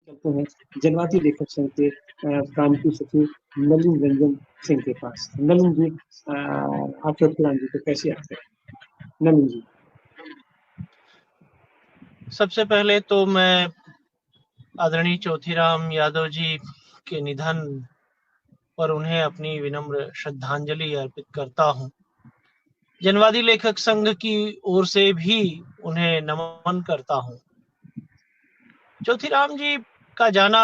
चलते हैं जनवादी लेखक संघ के प्रांतीय सचिव नलिन रंजन सिंह के पास। नलिन जी, आप चौथीराम जी को कैसे याद करें? नलिन जी। सबसे पहले तो मैं आदरणीय चौथीराम यादव जी के निधन पर उन्हें अपनी विनम्र श्रद्धांजलि अर्पित करता हूं। जनवादी लेखक संघ की ओर से भी उन्हें नमन करता हूं। चौथीराम जी का जाना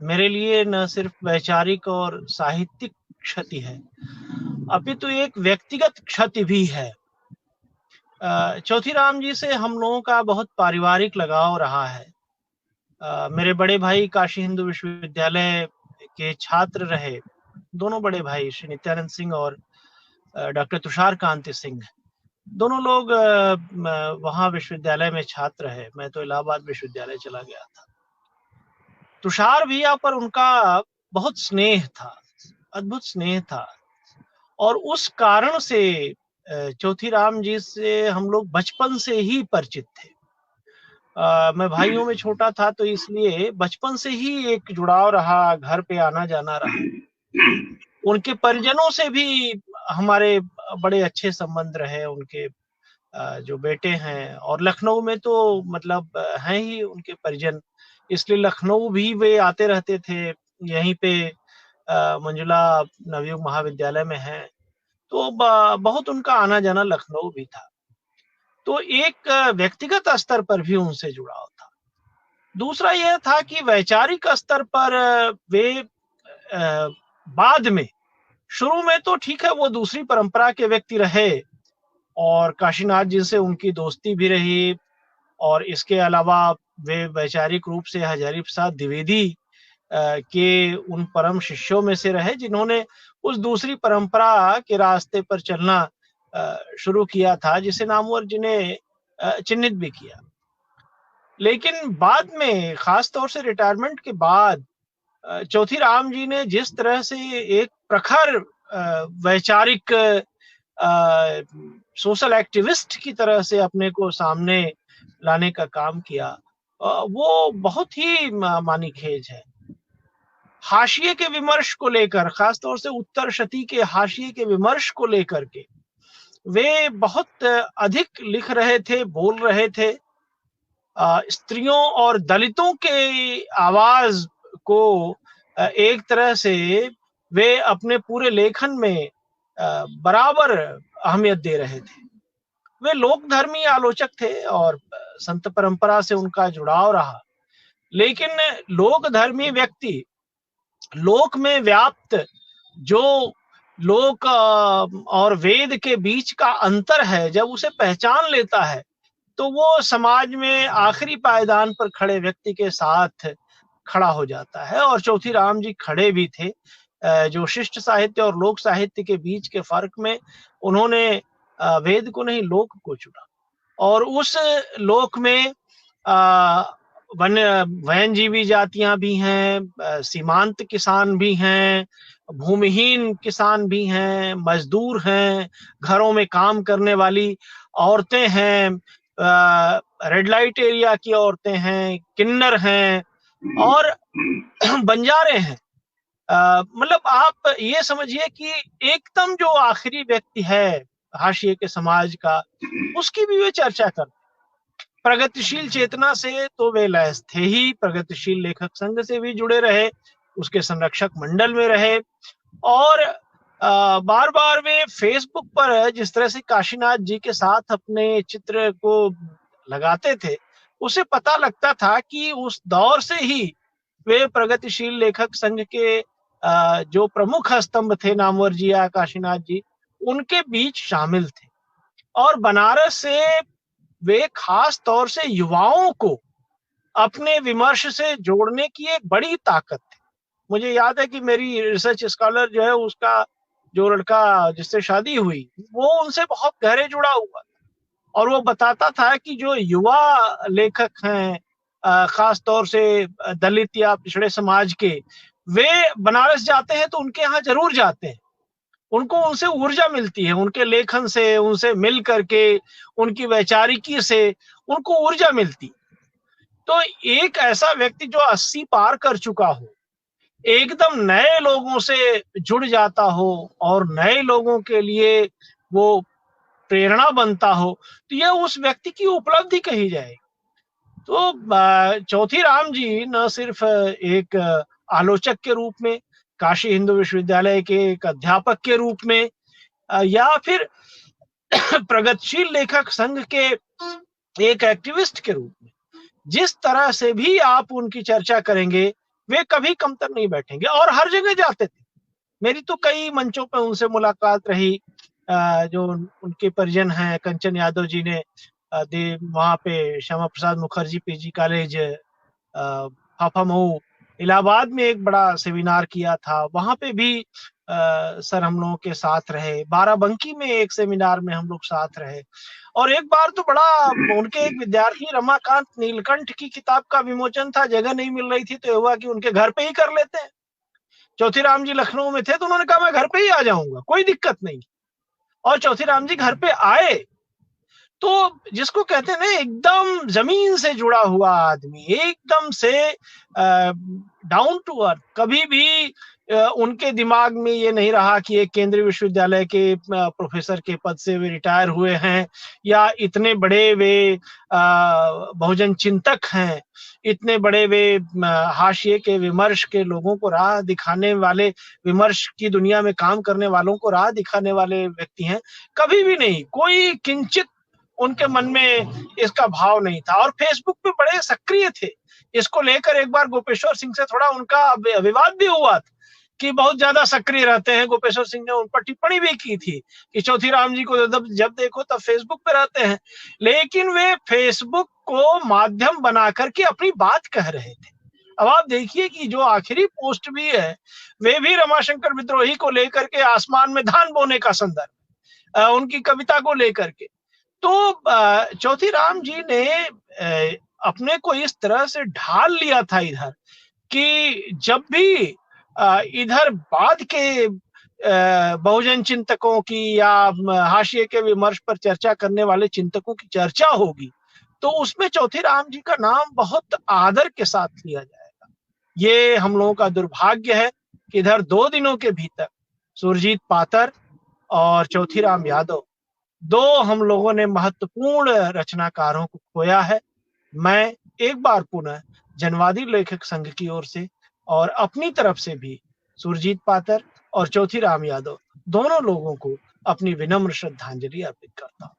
मेरे लिए न सिर्फ वैचारिक और साहित्यिक क्षति है, अपितु एक व्यक्तिगत क्षति भी है। चौथीराम जी से हम लोगों का बहुत पारिवारिक लगाव रहा है। मेरे बड़े भाई काशी हिंदू विश्वविद्यालय के छात्र रहे। दोनों बड़े भाई श्री नित्यानंद सिंह और डॉक्टर तुषार कांति सिंह, दोनों लोग वहां विश्वविद्यालय में छात्र है। मैं तो इलाहाबाद विश्वविद्यालय चला गया था। तुषार भैया पर उनका बहुत स्नेह था, अद्भुत स्नेह था, और उस कारण से चौथीराम जी से हम लोग बचपन से ही परिचित थे। मैं भाइयों में छोटा था, तो इसलिए बचपन से ही एक जुड़ाव रहा, घर पे आना जाना रहा। उनके परिजनों से भी हमारे बड़े अच्छे संबंध रहे। उनके जो बेटे हैं, और लखनऊ में तो मतलब हैं ही उनके परिजन, इसलिए लखनऊ भी वे आते रहते थे। यहीं पे मंजुला नवयुग महाविद्यालय में है, तो बहुत उनका आना जाना लखनऊ भी था। तो एक व्यक्तिगत स्तर पर भी उनसे जुड़ाव था। दूसरा यह था कि वैचारिक स्तर पर वे बाद में, शुरू में तो ठीक है वो दूसरी परंपरा के व्यक्ति रहे, और काशीनाथ जी से उनकी दोस्ती भी रही, और इसके अलावा वे वैचारिक रूप से हजारी प्रसाद द्विवेदी के उन परम शिष्यों में से रहे, जिन्होंने उस दूसरी परंपरा के रास्ते पर चलना शुरू किया था, जिसे नामवर जी ने चिन्हित भी किया। लेकिन बाद में, खास तौर से रिटायरमेंट के बाद, चौथीराम जी ने जिस तरह से एक प्रखर वैचारिक सोशल एक्टिविस्ट की तरह से अपने को सामने लाने का काम किया, वो बहुत ही मानीखेज है। हाशिए के विमर्श को लेकर, खासतौर से उत्तर शती के हाशिए के विमर्श को लेकर के वे बहुत अधिक लिख रहे थे, बोल रहे थे। स्त्रियों और दलितों के आवाज को एक तरह से वे अपने पूरे लेखन में बराबर अहमियत दे रहे थे। वे लोक धर्मी आलोचक थे और संत परंपरा से उनका जुड़ाव रहा, लेकिन लोक धर्मी व्यक्ति लोक में व्याप्त जो लोक और वेद के बीच का अंतर है, जब उसे पहचान लेता है, तो वो समाज में आखिरी पायदान पर खड़े व्यक्ति के साथ खड़ा हो जाता है। और चौथीराम जी खड़े भी थे। जो शिष्ट साहित्य और लोक साहित्य के बीच के फर्क में उन्होंने वेद को नहीं, लोक को चुना, और उस लोक में वन्यजीवी जातियां भी हैं, सीमांत किसान भी हैं, भूमिहीन किसान भी हैं, मजदूर हैं, घरों में काम करने वाली औरतें हैं, रेड लाइट एरिया की औरतें हैं, किन्नर हैं, और बंजारे हैं। मतलब आप ये समझिए कि एकदम जो आखिरी व्यक्ति है हाशिए के समाज का, उसकी भी वे चर्चा करते। प्रगतिशील चेतना से तो वे लैस थे ही, प्रगतिशील लेखक संघ से भी जुड़े रहे, उसके संरक्षक मंडल में रहे, और बार बार वे फेसबुक पर जिस तरह से काशीनाथ जी के साथ अपने चित्र को लगाते थे, उसे पता लगता था कि उस दौर से ही वे प्रगतिशील लेखक संघ के जो प्रमुख स्तंभ थे, नामवर जी या काशीनाथ जी, उनके बीच शामिल थे। और बनारस से वे खास तौर से युवाओं को अपने विमर्श से जोड़ने की एक बड़ी ताकत थी। मुझे याद है कि मेरी रिसर्च स्कॉलर जो है, उसका जो लड़का जिससे शादी हुई, वो उनसे बहुत गहरे जुड़ा हुआ, और वो बताता था कि जो युवा लेखक हैं, खास तौर से दलित या पिछड़े समाज के, वे बनारस जाते हैं तो उनके यहाँ जरूर जाते हैं। उनको उनसे ऊर्जा मिलती है, उनके लेखन से, उनसे मिल करके, उनकी वैचारिकी से उनको ऊर्जा मिलती। तो तो एक ऐसा व्यक्ति जो 80 पार कर चुका हो, एकदम नए लोगों से जुड़ जाता हो और नए लोगों के लिए वो प्रेरणा बनता हो, तो यह उस व्यक्ति की उपलब्धि कही जाएगी। तो चौथीराम जी न सिर्फ एक आलोचक के रूप में, काशी हिंदू विश्वविद्यालय के एक अध्यापक के रूप में, या फिर प्रगतिशील लेखक संघ के एक एक्टिविस्ट के रूप में, जिस तरह से भी आप उनकी चर्चा करेंगे, वे कभी कमतर नहीं बैठेंगे और हर जगह जाते थे। मेरी तो कई मंचों पे उनसे मुलाकात रही। जो उनके परिजन हैं, कंचन यादव जी ने वहाँ पे श्यामा प्रसाद मुखर्जी पीजी कॉलेज फाफामऊ इलाहाबाद में एक बड़ा सेमिनार किया था, वहां पे भी सर हम लोगों के साथ रहे। बाराबंकी में एक सेमिनार में हम लोग साथ रहे। और एक बार तो बड़ा, उनके एक विद्यार्थी रमाकांत नीलकंठ की किताब का विमोचन था, जगह नहीं मिल रही थी, तो हुआ कि उनके घर पे ही कर लेते हैं। चौथीराम जी लखनऊ में थे तो उन्होंने कहा मैं घर पे ही आ जाऊंगा, कोई दिक्कत नहीं। और चौथीराम जी घर पे आए तो जिसको कहते हैं ना, एकदम जमीन से जुड़ा हुआ आदमी, एकदम से डाउन टू अर्थ। कभी भी उनके दिमाग में ये नहीं रहा कि एक केंद्रीय विश्वविद्यालय के प्रोफेसर के पद से वे रिटायर हुए हैं, या इतने बड़े वे बहुजन चिंतक हैं, इतने बड़े वे हाशिए के विमर्श के लोगों को राह दिखाने वाले, विमर्श की दुनिया में काम करने वालों को राह दिखाने वाले व्यक्ति हैं। कभी भी नहीं, कोई किंचित उनके मन में इसका भाव नहीं था। और फेसबुक पे बड़े सक्रिय थे। इसको लेकर एक बार गोपेश्वर सिंह से थोड़ा उनका विवाद भी हुआ था कि बहुत ज्यादा सक्रिय रहते हैं। गोपेश्वर सिंह ने उन पर टिप्पणी भी की थी कि चौथीराम जी को जब देखो तब फेसबुक पे रहते हैं। लेकिन वे फेसबुक को माध्यम बना करके अपनी बात कह रहे थे। अब आप देखिए कि जो आखिरी पोस्ट भी है, वे भी रमाशंकर विद्रोही को लेकर के, आसमान में धान बोने का संदर्भ, उनकी कविता को लेकर के। तो चौथीराम जी ने अपने को इस तरह से ढाल लिया था इधर, कि जब भी इधर बाद के बहुजन चिंतकों की या हाशिए के विमर्श पर चर्चा करने वाले चिंतकों की चर्चा होगी, तो उसमें चौथीराम जी का नाम बहुत आदर के साथ लिया जाएगा। ये हम लोगों का दुर्भाग्य है कि इधर 2 दिनों के भीतर सुरजीत पातर और चौथीराम यादव, 2 हम लोगों ने महत्वपूर्ण रचनाकारों को खोया है। मैं एक बार पुनः जनवादी लेखक संघ की ओर से और अपनी तरफ से भी सुरजीत पातर और चौथीराम यादव, दोनों लोगों को अपनी विनम्र श्रद्धांजलि अर्पित करता हूं।